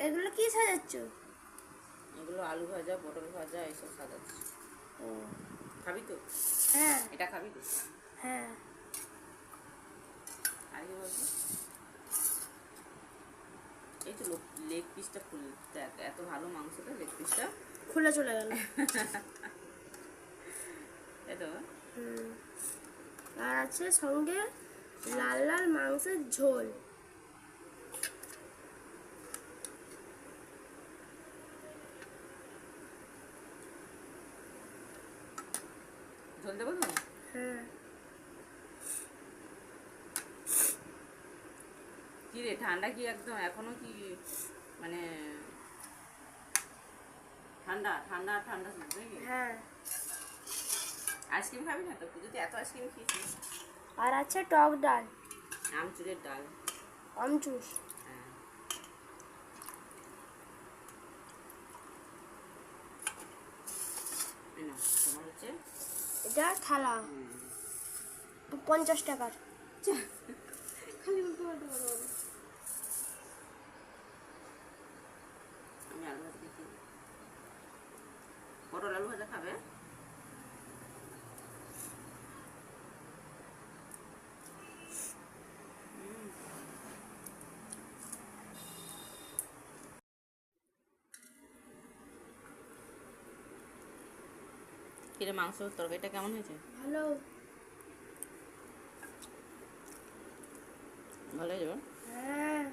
এগুলো কি সাজাচ্ছ? এগুলো আলু ভাজা, পটল ভাজা এইসব সাজাচ্ছি। ও খাবি তো? হ্যাঁ এটা খাবি তো? হ্যাঁ। আর কি বলতো, এই তো লেগ পিসটা খুলে দেখ, এত ভালো মাংসটা, লেগ পিসটা খুলে চলে গেল। এই তো। আর আছে সঙ্গে লাল লাল মাংসের ঝোল। ঝোল দেবো তো? হ্যাঁ। কি রে, ঠান্ডা কি একদম এখনো কি মানে ঠান্ডা ঠান্ডা ঠান্ডা শুনছে নাকি? হ্যাঁ। আইসক্রিম খাবি না তো? পুজোতে এত আইসক্রিম খেয়েছিস। আর আছে টক ডাল, আমচুরের ডাল। আমচুর। হ্যাঁ, এই নাও, তোমার হচ্ছে এটা থালা 50 টাকার। খালি উল্টো পাল্টা বলো বলো। আমি আলু ভাজা দেখি, পটল আলু ভাজা খাবে? কিরে, মাংস তরকারিটা কেমন হয়েছে? ভালো। ভালো হয়ে যাবে। হ্যাঁ।